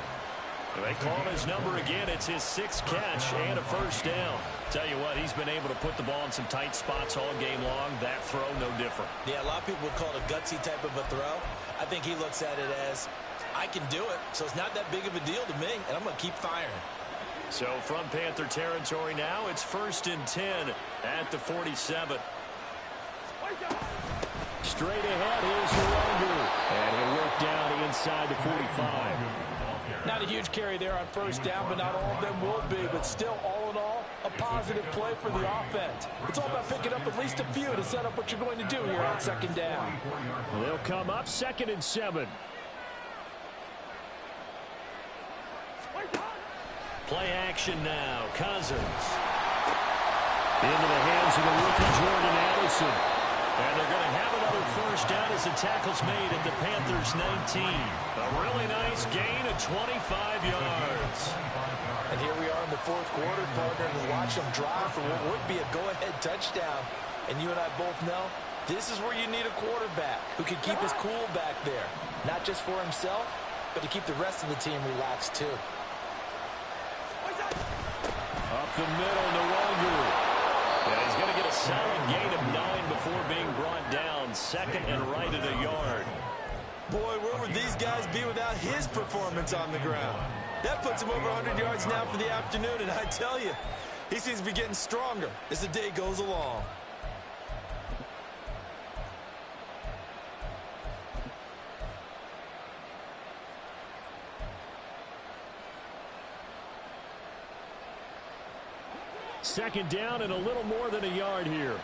They call his number again. It's his 6th catch and a first down. Tell you what, he's been able to put the ball in some tight spots all game long. That throw, no different. Yeah, a lot of people would call it a gutsy type of a throw. I think he looks at it as, I can do it, so it's not that big of a deal to me, and I'm going to keep firing. So from Panther territory now, it's 1st and 10 at the 47. Straight ahead, here's Nwangu. And he'll work down inside the 45. Not a huge carry there on first down, but not all of them will be. But still, all in all, a positive play for the offense. It's all about picking up at least a few to set up what you're going to do here on 2nd down. They'll come up 2nd and 7. Play action now. Cousins. Into the hands of the rookie Jordan Addison. And they're going to have another first down as the tackle's made at the Panthers 19. A really nice gain of 25 yards. And here we are in the 4th quarter, partner, and watch them drive for what would be a go-ahead touchdown. And you and I both know this is where you need a quarterback who can keep his cool back there. Not just for himself, but to keep the rest of the team relaxed too. Up the middle, Nwangu. And he's going to get a solid gain of 9 before being brought down. 2nd and right at a yard. Boy, where would these guys be without his performance on the ground? That puts him over 100 yards now for the afternoon, and I tell you, he seems to be getting stronger as the day goes along. Second down and a little more than a yard here.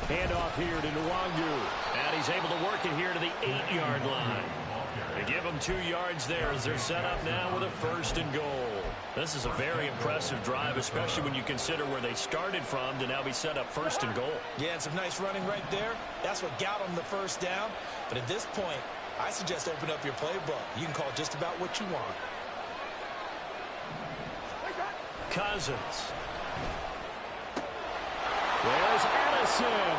Handoff here to Nwangu. And he's able to work it here to the 8-yard line. They give him 2 yards there as they're set up now with a 1st and goal. This is a very impressive drive, especially when you consider where they started from to now be set up 1st and goal. Yeah, and some nice running right there. That's what got them the 1st down. But at this point, I suggest open up your playbook. You can call just about what you want. Cousins. There's Addison.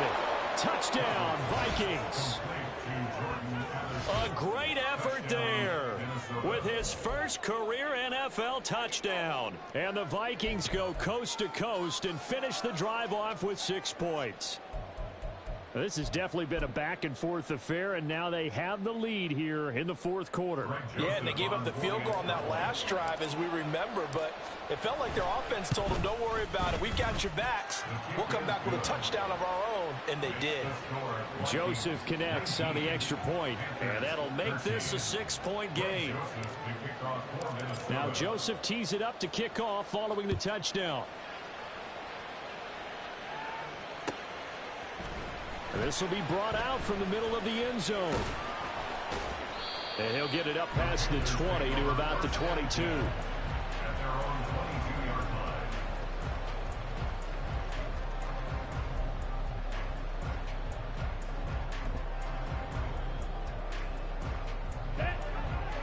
Touchdown, Vikings. A great effort there with his first career NFL touchdown. And the Vikings go coast to coast and finish the drive off with 6 points. This has definitely been a back-and-forth affair, and now they have the lead here in the 4th quarter. Yeah, and they gave up the field goal on that last drive, as we remember, but it felt like their offense told them, don't worry about it. We've got your backs. We'll come back with a touchdown of our own, and they did. Joseph connects on the extra point, and that'll make this a 6-point game. Now Joseph tees it up to kick off following the touchdown. This will be brought out from the middle of the end zone. And he'll get it up past the 20 to about the 22.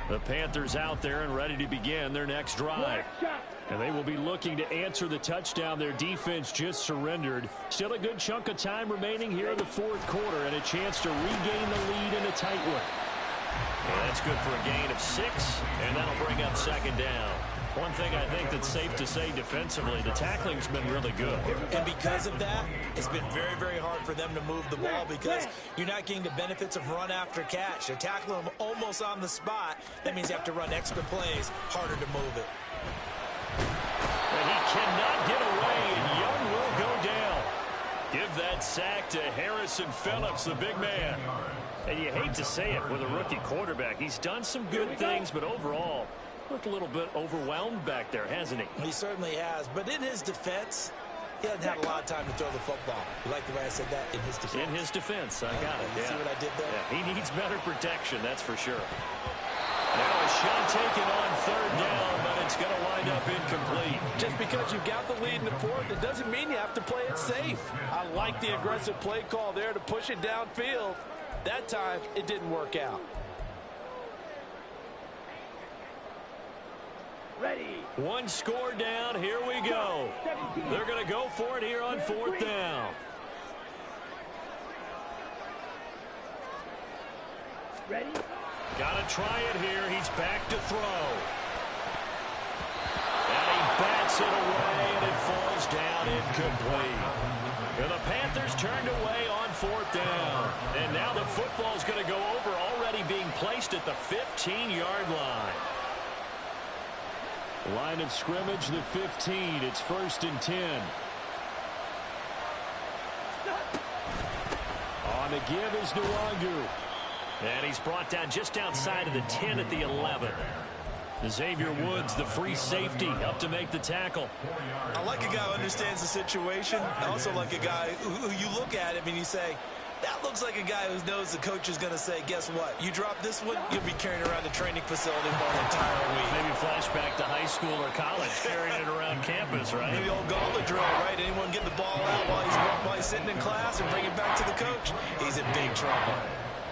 The Panthers out there and ready to begin their next drive. And they will be looking to answer the touchdown their defense just surrendered. Still a good chunk of time remaining here in the 4th quarter and a chance to regain the lead in a tight one. Yeah, that's good for a gain of 6, and that'll bring up 2nd down. One thing I think that's safe to say defensively, the tackling's been really good. And because of that, it's been very, very hard for them to move the ball because you're not getting the benefits of run after catch. They're tackling them almost on the spot. That means you have to run extra plays, harder to move it. And he cannot get away, and Young will go down. Give that sack to Harrison Phillips, the big man. And you hate to say it with a rookie quarterback. He's done some good things, but overall, looked a little bit overwhelmed back there, hasn't he? He certainly has. But in his defense, he hasn't had a lot of time to throw the football. You like the way I said that? In his defense. In his defense. I got it. You see what I did there? Yeah, he needs better protection, that's for sure. Now a shot taken on 3rd down, but it's going to wind up incomplete. Just because you've got the lead in the 4th, it doesn't mean you have to play it safe. I like the aggressive play call there to push it downfield. That time, it didn't work out. Ready. 1 score down. Here we go. They're going to go for it here on 4th down. Ready. Got to try it here. He's back to throw. And he bats it away, and it falls down incomplete. And the Panthers turned away on 4th down. And now the football's going to go over, already being placed at the 15-yard line. Line of scrimmage, the 15. It's 1st and 10. On the give is Nwangu. And he's brought down just outside of the 10 at the 11. Xavier Woods, the free safety, up to make the tackle. I like a guy who understands the situation. I also like a guy who you look at him and you say, that looks like a guy who knows the coach is going to say, guess what? You drop this one, you'll be carrying around the training facility for an entire week. Maybe flashback to high school or college, carrying it around campus, right? Maybe old gauntlet drill, right? Anyone get the ball out while he's sitting in class and bring it back to the coach? He's in big trouble.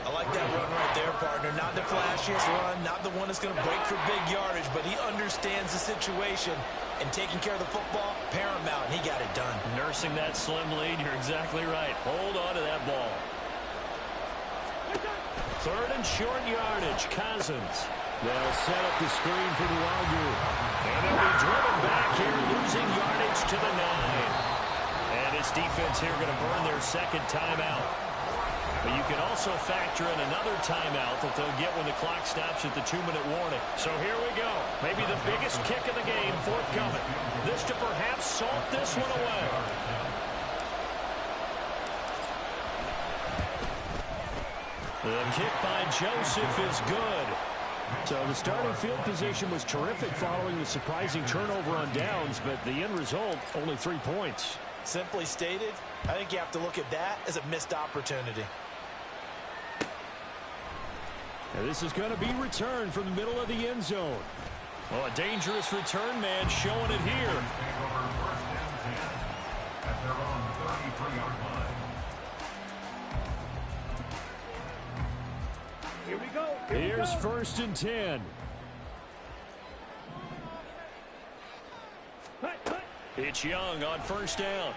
I like that run right there, partner. Not the flashiest run, not the one that's going to break for big yardage, but he understands the situation, and taking care of the football, paramount. He got it done. Nursing that slim lead, you're exactly right. Hold on to that ball. 3rd and short yardage, Cousins. They'll set up the screen for Nwangu. And they'll be driven back here, losing yardage to the 9. And his defense here going to burn their 2nd timeout. But you can also factor in another timeout that they'll get when the clock stops at the 2-minute warning. So here we go. Maybe the biggest kick of the game forthcoming. This to perhaps salt this one away. The kick by Joseph is good. So the starting field position was terrific following the surprising turnover on downs, but the end result, only 3 points. Simply stated, I think you have to look at that as a missed opportunity. And this is going to be returned from the middle of the end zone. Oh, a dangerous return man showing it here. At their own 33-yard line. Here we go. Here's 1st and 10. It's Young on 1st down.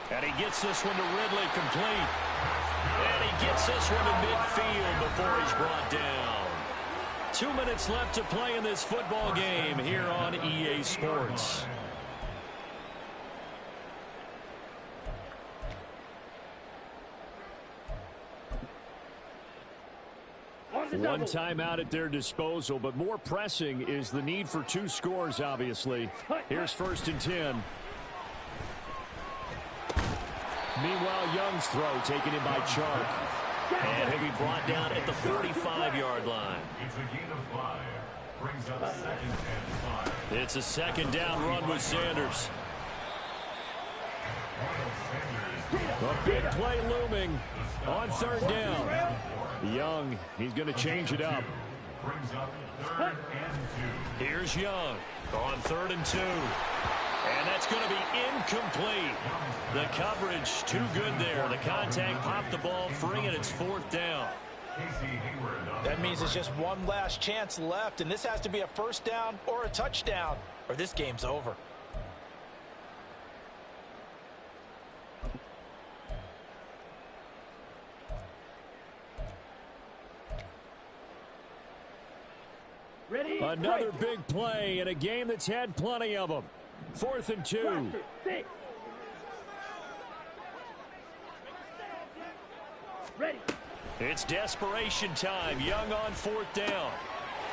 And he gets this one to Ridley complete. And he gets this one to midfield before he's brought down. 2 minutes left to play in this football game here on EA Sports. One timeout at their disposal, but more pressing is the need for 2 scores, obviously. Here's 1st and 10. Meanwhile, Young's throw taken in by Chark. And he'll be brought down at the 45-yard line. It's a gain of 5. Brings up 2nd and 5. It's a 2nd down run with Sanders. A big play looming on 3rd down. Young, he's going to change it up. Brings up 3rd and 2. Here's Young on 3rd and 2. And that's going to be incomplete. The coverage too good there. The contact popped the ball free, and it's 4th down. That means it's just one last chance left, and this has to be a 1st down or a touchdown, or this game's over. Ready? Another big play in a game that's had plenty of them. 4th and 2. Ready. It's desperation time. Young on 4th down.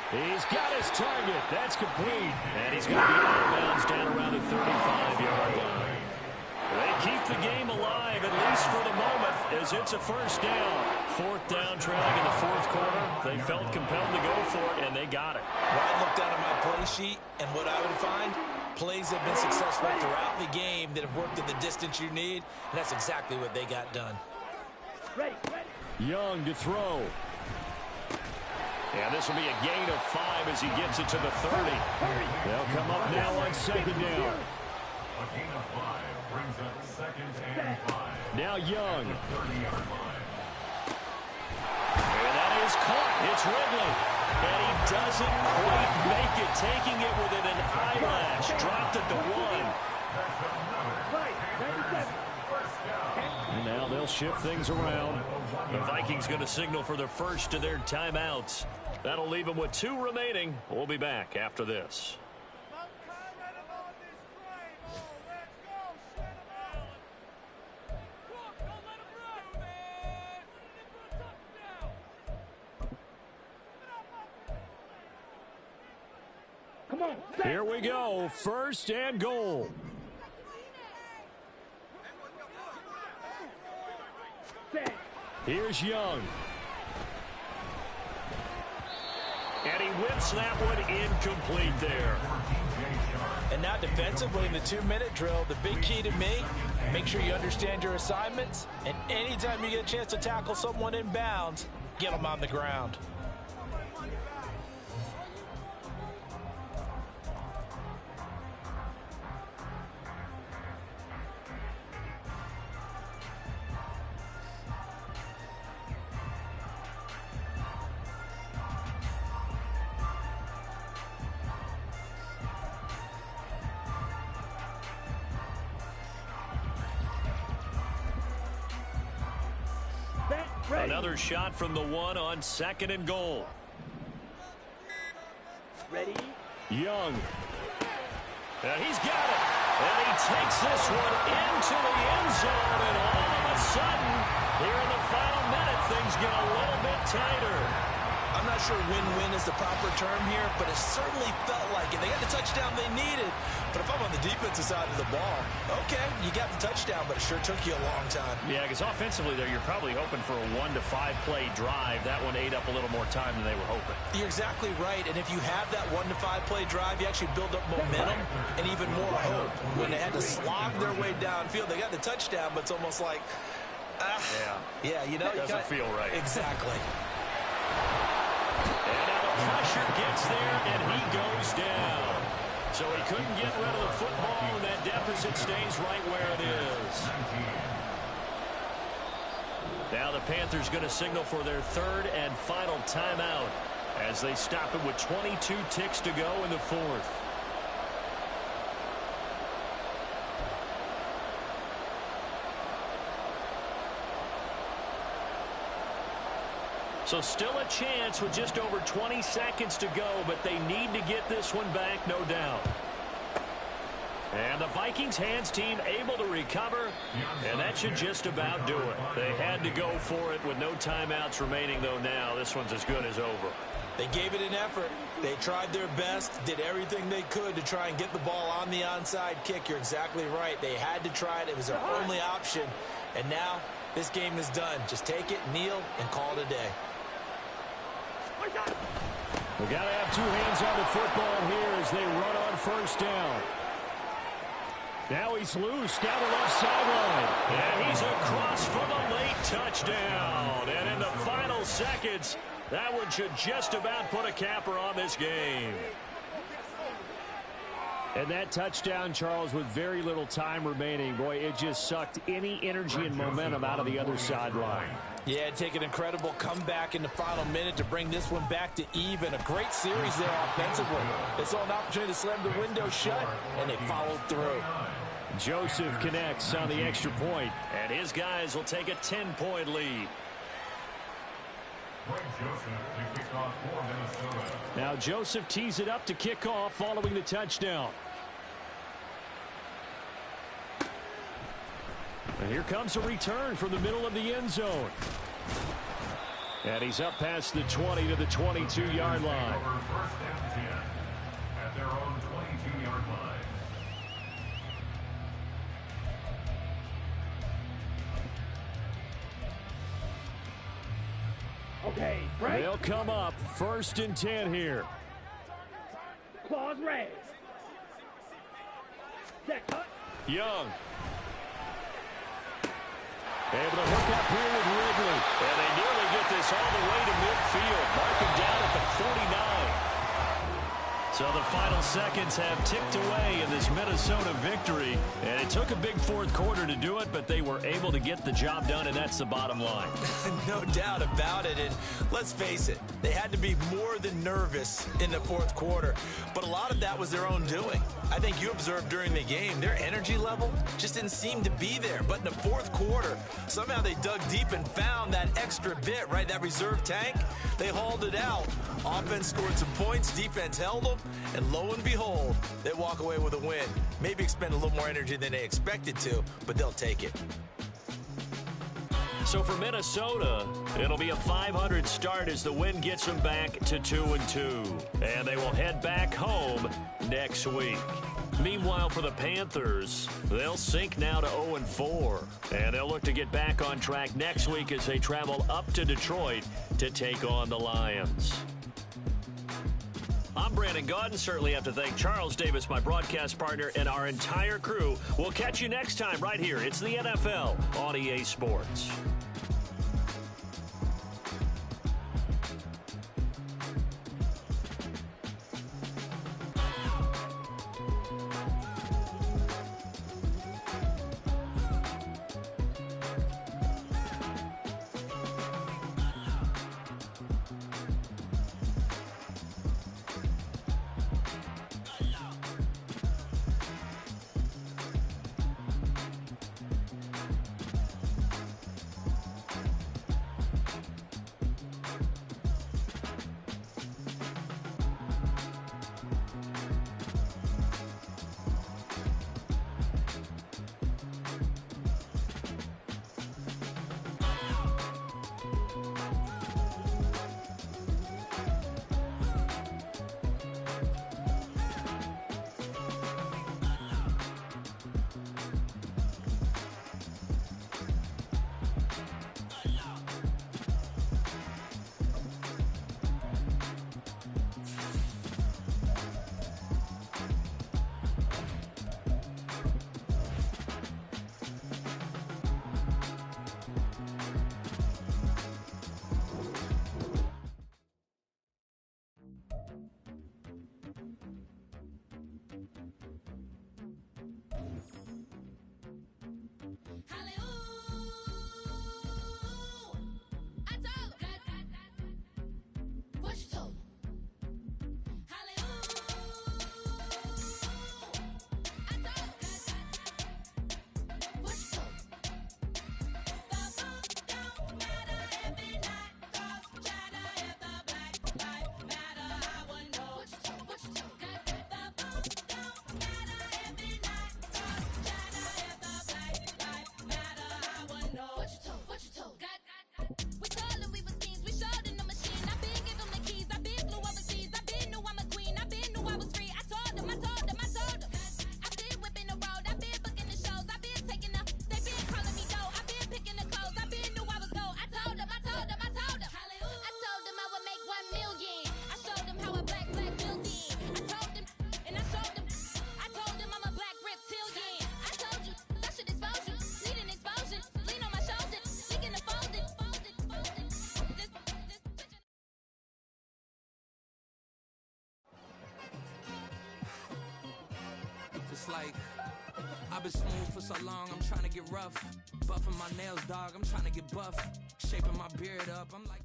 He's got his target. That's complete. And he's going to be out of bounds down around the 35-yard line. They keep the game alive, at least for the moment, as it's a 1st down. 4th down trailing in the 4th quarter. They felt compelled to go for it, and they got it. Well, I looked down at my play sheet, and what I would find, plays have been successful throughout the game that have worked in the distance you need, and that's exactly what they got done. Ready. Young to throw. And this will be a gain of 5 as he gets it to the 30. They'll come up now on 2nd down. A gain of 5 brings up 2nd and 5. Now Young. 30-yard line. And that is caught. It's Ridley. And he doesn't quite make it, taking it within an eyelash. Dropped at the 1. And now they'll shift things around. The Vikings going to signal for the first of their timeouts. That'll leave them with 2 remaining. We'll be back after this. Come on. Here we go. 1st and goal. Here's Young. And he whips that one incomplete there. And now defensively in the 2-minute drill, the big key to me, make sure you understand your assignments, and anytime you get a chance to tackle someone in bounds, get them on the ground. Another shot from the 1 on 2nd and goal. Ready? Young. And he's got it. And he takes this one into the end zone. And all of a sudden, here in the final minute, things get a little bit tighter. I'm not sure win-win is the proper term here, but it certainly felt like it. They got the touchdown they needed. But if I'm on the defensive side of the ball, okay, you got the touchdown, but it sure took you a long time. Yeah, because offensively there, you're probably hoping for a 1 to 5 play drive. That one ate up a little more time than they were hoping. You're exactly right. And if you have that 1 to 5 play drive, you actually build up momentum and even more hope. When they had to slog their way downfield, they got the touchdown, but it's almost like, yeah, you know, doesn't feel right. Exactly. And now the pressure gets there, and he goes down. So he couldn't get rid of the football, and that deficit stays right where it is. Now the Panthers going to signal for their third and final timeout as they stop it with 22 ticks to go in the fourth. So still a chance with just over 20 seconds to go, but they need to get this one back, no doubt. And the Vikings hands team able to recover, and that should just about do it. They had to go for it with no timeouts remaining, though now this one's as good as over. They gave it an effort. They tried their best, did everything they could to try and get the ball on the onside kick. You're exactly right. They had to try it. It was their only option. And now this game is done. Just take it, kneel, and call it a day. We got to have two hands on the football here as they run on first down. Now he's loose down the left sideline. And he's across for the late touchdown. And in the final seconds, that one should just about put a capper on this game. And that touchdown, Charles, with very little time remaining, boy, it just sucked any energy and momentum out of the other sideline. Yeah, take an incredible comeback in the final minute to bring this one back to even. A great series there offensively. They saw an opportunity to slam the window shut, and they followed through. Joseph connects on the extra point, and his guys will take a 10-point lead. Now Joseph tees it up to kick off following the touchdown. And here comes a return from the middle of the end zone. And he's up past the 20 to the 22-yard line. First and 10 at their own 22-yard line. Okay, break. They'll come up first and 10 here. Claws raised. Set cut. Young. Able to hook up here with Ridley. And they nearly get this all the way to midfield. Marking down at the 49. So the final seconds have ticked away in this Minnesota victory. And it took a big fourth quarter to do it, but they were able to get the job done, and that's the bottom line. No doubt about it. And let's face it, they had to be more than nervous in the fourth quarter. But a lot of that was their own doing. I think you observed during the game, their energy level just didn't seem to be there. But in the fourth quarter, somehow they dug deep and found that extra bit, right? That reserve tank. They hauled it out. Offense scored some points. Defense held them. And lo and behold, they walk away with a win. Maybe expend a little more energy than they expected to, but they'll take it. So for Minnesota, it'll be a 500 start as the win gets them back to 2-2. And they will head back home next week. Meanwhile, for the Panthers, they'll sink now to 0-4. And they'll look to get back on track next week as they travel up to Detroit to take on the Lions. I'm Brandon Gaudin. Certainly have to thank Charles Davis, my broadcast partner, and our entire crew. We'll catch you next time right here. It's the NFL on EA Sports. it's like I've been smooth for so long, I'm trying to get rough. Buffing my nails, dog, I'm trying to get buff. Shaping my beard up, I'm like...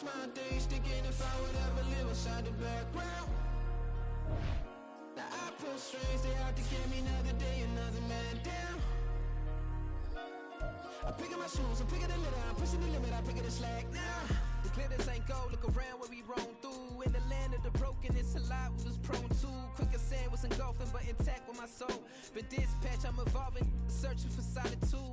My days thinking if I would ever live inside the background. Now I pull strings, they out to get me another day, another man down. I'm picking my shoes, I'm picking the litter, I'm pushing the limit, I'm picking the slack now. The glitters ain't gold, look around where we roam through. In the land of the broken, it's a lot we was prone to. Quicker sand was engulfing, but intact with my soul. But dispatch, I'm evolving, searching for solitude.